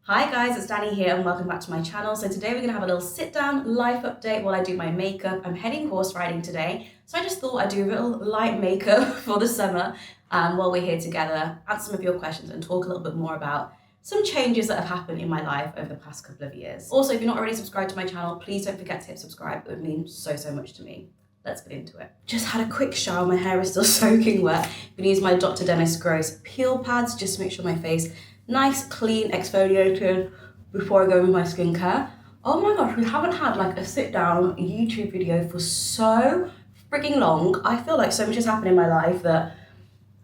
Hi guys, it's Danny here and welcome back to my channel. So today we're going to have a little sit down life update while I do my makeup. I'm heading horse riding today, so I just thought I'd do a little light makeup for the summer while we're here together, answer some of your questions and talk a little bit more about some changes that have happened in my life over the past couple of years. Also, if you're not already subscribed to my channel, please don't forget to hit subscribe. It would mean so much to me. Let's get into it. Just had a quick shower, my hair is still soaking wet. I'm gonna use my Dr. Dennis Gross peel pads just to make sure my face nice, clean, exfoliated before I go with my skincare. Oh my gosh, we haven't had like a sit down YouTube video for so freaking long. I feel like so much has happened in my life that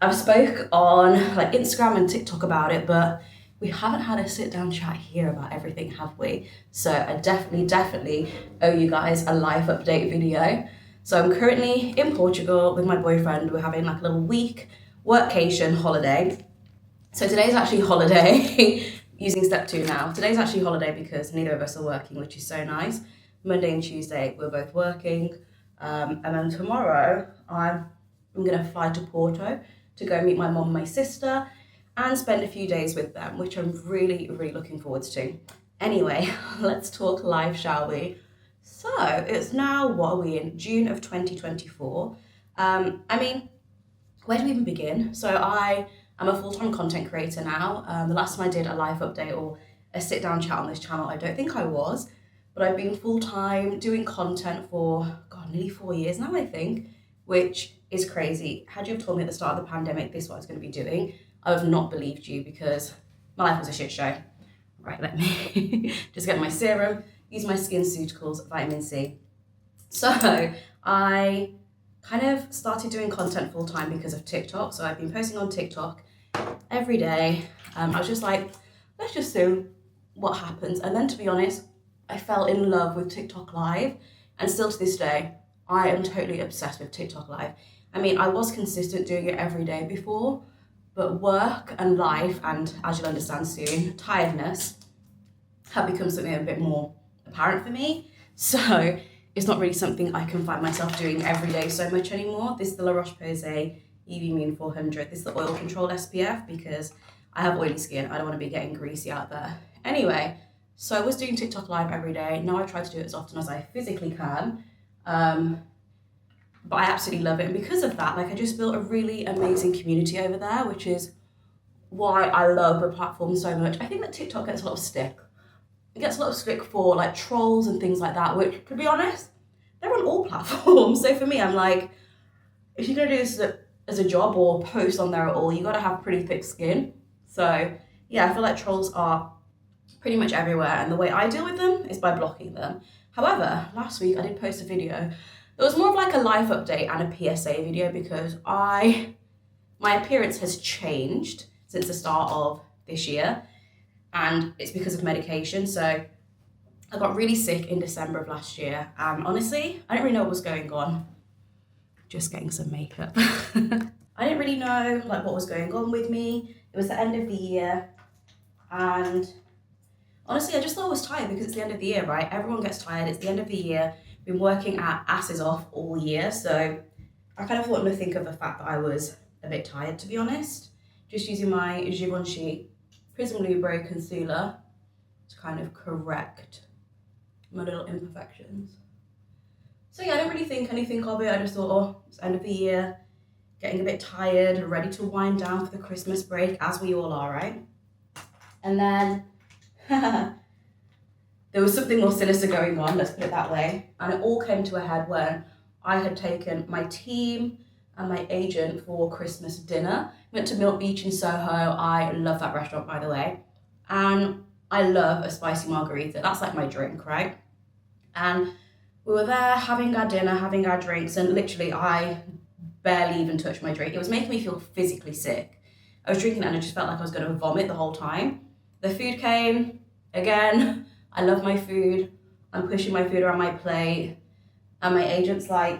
I've spoke on like Instagram and TikTok about it, but we haven't had a sit down chat here about everything, have we? So I definitely owe you guys a life update video. So I'm currently in Portugal with my boyfriend. We're having like a little week workcation holiday. So today's actually holiday, using step 2 now. Today's actually holiday because neither of us are working, which is so nice. Monday and Tuesday, we're both working. And then tomorrow, I'm gonna fly to Porto to go meet my mom and my sister and spend a few days with them, which I'm really looking forward to. Anyway, let's talk life, shall we? So it's now, what are we in? June of 2024. I mean, where do we even begin? So I'm a full-time content creator now. The last time I did a live update or a sit-down chat on this channel, I don't think I was, but I've been full-time doing content for, God, nearly 4 years now, I think, which is crazy. Had you have told me at the start of the pandemic this is what I was going to be doing, I would have not believed you because my life was a shit show. Right, let me just get my serum, use my SkinCeuticals, vitamin C. So I kind of started doing content full-time because of TikTok. So I've been posting on TikTok every day. I was just like, let's just see what happens. And then to be honest, I fell in love with TikTok Live. And still to this day, I am totally obsessed with TikTok Live. I mean, I was consistent doing it every day before, but work and life, and as you'll understand soon, tiredness have become something a bit more apparent for me. So it's not really something I can find myself doing every day so much anymore. This is the La Roche-Posay EV Immune 400. This is the oil control SPF because I have oily skin. I don't want to be getting greasy out there. Anyway, so I was doing TikTok Live every day. Now I try to do it as often as I physically can. But I absolutely love it. And because of that, like I just built a really amazing community over there, which is why I love the platform so much. I think that TikTok gets a lot of stick. It gets a lot of stick for like trolls and things like that, which, to be honest, they're on all platforms. So for me, I'm like, if you're gonna do this as a job or post on there at all, you gotta have pretty thick skin. So yeah, I feel like trolls are pretty much everywhere, and the way I deal with them is by blocking them. However, last week I did post a video that was more of like a life update and a PSA video because my appearance has changed since the start of this year. And it's because of medication. So I got really sick in December of last year. And honestly, I didn't really know what was going on. Just getting some makeup. I didn't really know like what was going on with me. It was the end of the year. And honestly, I just thought I was tired because it's the end of the year, right? Everyone gets tired. It's the end of the year. Been working our asses off all year. So I kind of thought nothing of the fact that I was a bit tired, to be honest. Just using my Givenchy Prism Lubre concealer to kind of correct my little imperfections. So yeah, I didn't really think anything of it. I just thought, oh, it's the end of the year, getting a bit tired, ready to wind down for the Christmas break, as we all are, right? And then there was something more sinister going on, let's put it that way. And it all came to a head when I had taken my team and my agent for Christmas dinner. Went to Milk Beach in Soho. I love that restaurant, by the way. And I love a spicy margarita. That's like my drink, right? And we were there having our dinner, having our drinks, and literally I barely even touched my drink. It was making me feel physically sick. I was drinking it and I just felt like I was going to vomit the whole time. The food came, again, I love my food. I'm pushing my food around my plate. And my agent's like,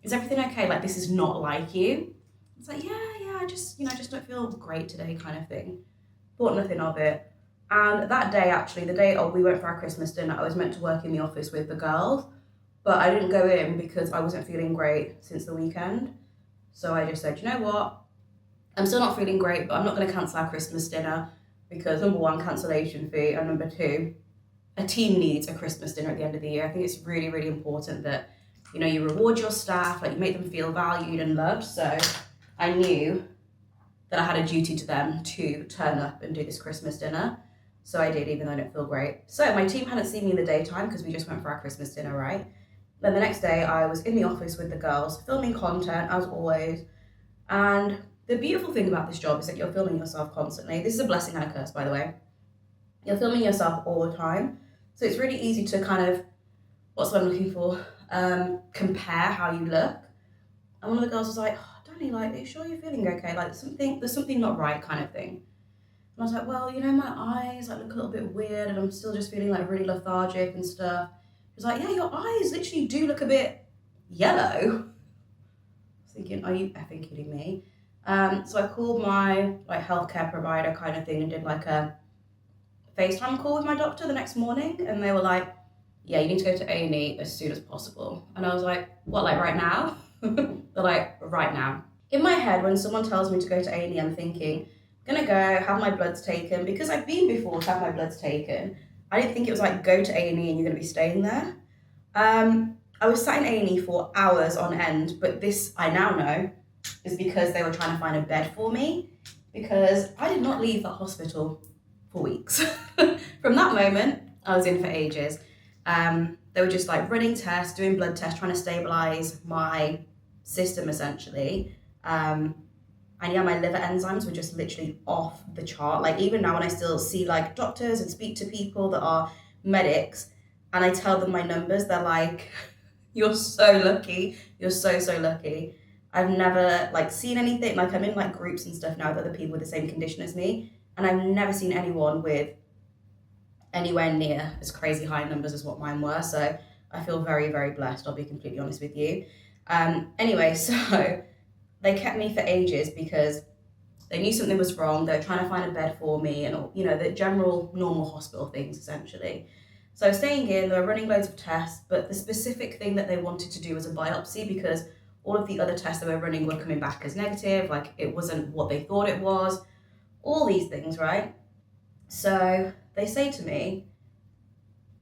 is everything okay? Like, this is not like you. It's like, yeah, I just don't feel great today kind of thing. Thought nothing of it. And that day, actually, the day we went for our Christmas dinner, I was meant to work in the office with the girls, but I didn't go in because I wasn't feeling great since the weekend. So I just said, you know what? I'm still not feeling great, but I'm not going to cancel our Christmas dinner. because number one, cancellation fee, and number two, a team needs a Christmas dinner at the end of the year. I think it's really, really important that, you know, you reward your staff, like you make them feel valued and loved. So I knew that I had a duty to them to turn up and do this Christmas dinner. So I did, even though I didn't feel great. So my team hadn't seen me in the daytime because we just went for our Christmas dinner, right? Then the next day I was in the office with the girls, filming content as always. And the beautiful thing about this job is that you're filming yourself constantly. This is a blessing and a curse, by the way. You're filming yourself all the time. So it's really easy to kind of, what's what I'm looking for, compare how you look. And one of the girls was like, oh, Danny, like, are you sure you're feeling okay? Like, there's something not right kind of thing. And I was like, well, you know, my eyes like look a little bit weird and I'm still just feeling like really lethargic and stuff. She was like, yeah, your eyes literally do look a bit yellow. I was thinking, are you effing kidding me? So I called my like healthcare provider kind of thing and did like a FaceTime call with my doctor the next morning, and they were like, yeah, you need to go to A&E as soon as possible. And I was like, what, like right now? They're like, right now. In my head, when someone tells me to go to A&E, I'm thinking, I'm gonna go have my bloods taken, because I've been before to have my bloods taken. I didn't think it was like go to A&E and you're gonna be staying there. I was sat in A&E for hours on end, but this I now know is because they were trying to find a bed for me, because I did not leave the hospital for weeks. From that moment, I was in for ages. They were just like running tests, doing blood tests, trying to stabilize my system essentially. And yeah, my liver enzymes were just literally off the chart. Like even now when I still see like doctors and speak to people that are medics and I tell them my numbers, they're like, you're so lucky. You're so, so lucky. I've never like seen anything, like I'm in like groups and stuff now with other people with the same condition as me. And I've never seen anyone with anywhere near as crazy high numbers as what mine were. So I feel very, very blessed. I'll be completely honest with you. Anyway, so they kept me for ages because they knew something was wrong. They were trying to find a bed for me and, you know, the general normal hospital things essentially. So I was staying in, they were running loads of tests, but the specific thing that they wanted to do was a biopsy because all of the other tests they were running were coming back as negative, like it wasn't what they thought it was, all these things, right? So they say to me,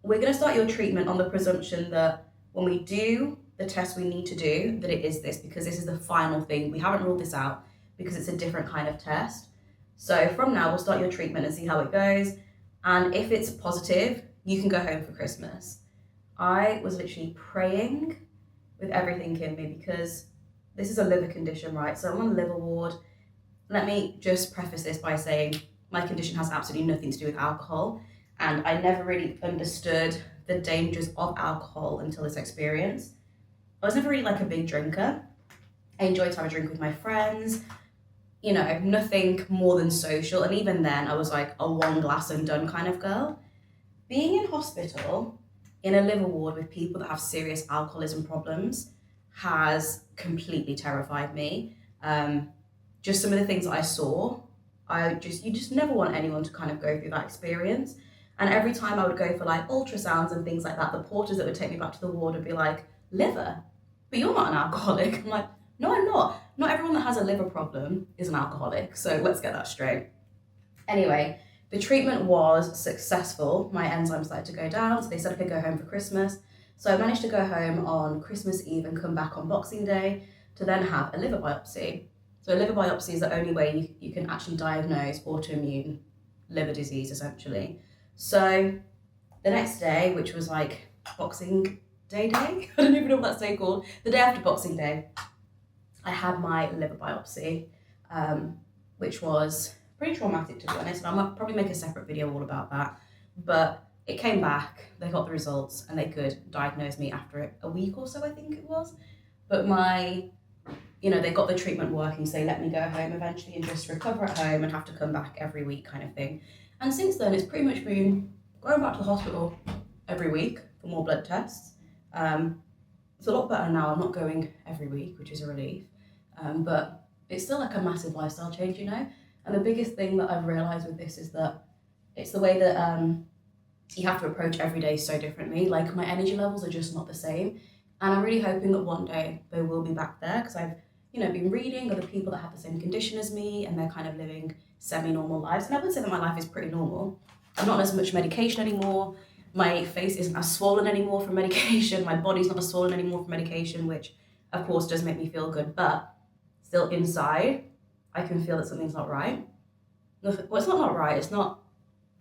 we're going to start your treatment on the presumption that when we do the test we need to do, that it is this, because this is the final thing. We haven't ruled this out because it's a different kind of test. So from now, we'll start your treatment and see how it goes. And if it's positive, you can go home for Christmas. I was literally praying with everything in me because this is a liver condition, right? So I'm on the liver ward. Let me just preface this by saying my condition has absolutely nothing to do with alcohol. And I never really understood the dangers of alcohol until this experience. I was never really like a big drinker. I enjoyed to have a drink with my friends, you know, nothing more than social. And even then I was like a one glass and done kind of girl. Being in hospital in a liver ward with people that have serious alcoholism problems has completely terrified me. Just some of the things that I saw, you just never want anyone to kind of go through that experience. And every time I would go for like ultrasounds and things like that, the porters that would take me back to the ward would be like, liver? But you're not an alcoholic. I'm like, no, I'm not. Not everyone that has a liver problem is an alcoholic. So let's get that straight. Anyway, the treatment was successful. My enzymes started to go down, so they said I could go home for Christmas. So I managed to go home on Christmas Eve and come back on Boxing Day to then have a liver biopsy. So a liver biopsy is the only way you can actually diagnose autoimmune liver disease, essentially. So the next day, which was like Boxing Day, I don't even know what that's day called, the day after Boxing Day, I had my liver biopsy, which was pretty traumatic to be honest, and I'll probably make a separate video all about that. But it came back, they got the results, and they could diagnose me after a week or so, I think it was. But they got the treatment working, so they let me go home eventually and just recover at home and have to come back every week kind of thing. And since then, it's pretty much been going back to the hospital every week for more blood tests. It's a lot better now. I'm not going every week, which is a relief. But it's still like a massive lifestyle change, you know? And the biggest thing that I've realised with this is that it's the way that you have to approach every day so differently. Like my energy levels are just not the same. And I'm really hoping that one day they will be back there because I've, been reading other people that have the same condition as me and they're kind of living semi-normal lives. And I would say that my life is pretty normal. I'm not on as much medication anymore. My face isn't as swollen anymore from medication. My body's not as swollen anymore from medication, which of course does make me feel good, but still inside, I can feel that something's not right. Well, it's not right, it's not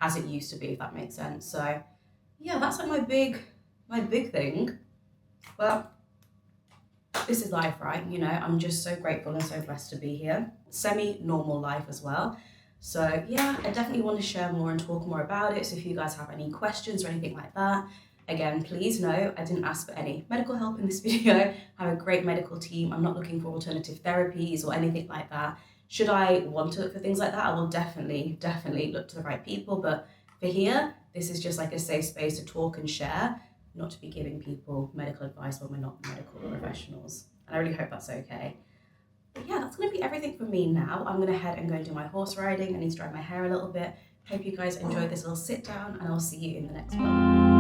as it used to be, if that makes sense. So yeah, that's like my big thing. But this is life, right? I'm just so grateful and so blessed to be here. Semi-normal life as well. So yeah, I definitely want to share more and talk more about it. So if you guys have any questions or anything like that, again, please know I didn't ask for any medical help in this video. I have a great medical team. I'm not looking for alternative therapies or anything like that. Should I want to look for things like that, I will definitely look to the right people. But for here, this is just like a safe space to talk and share, not to be giving people medical advice when we're not medical professionals. And I really hope that's okay. But yeah, that's going to be everything for me now. I'm going to head and go and do my horse riding. I need to dry my hair a little bit. Hope you guys enjoyed this little sit down, and I'll see you in the next one.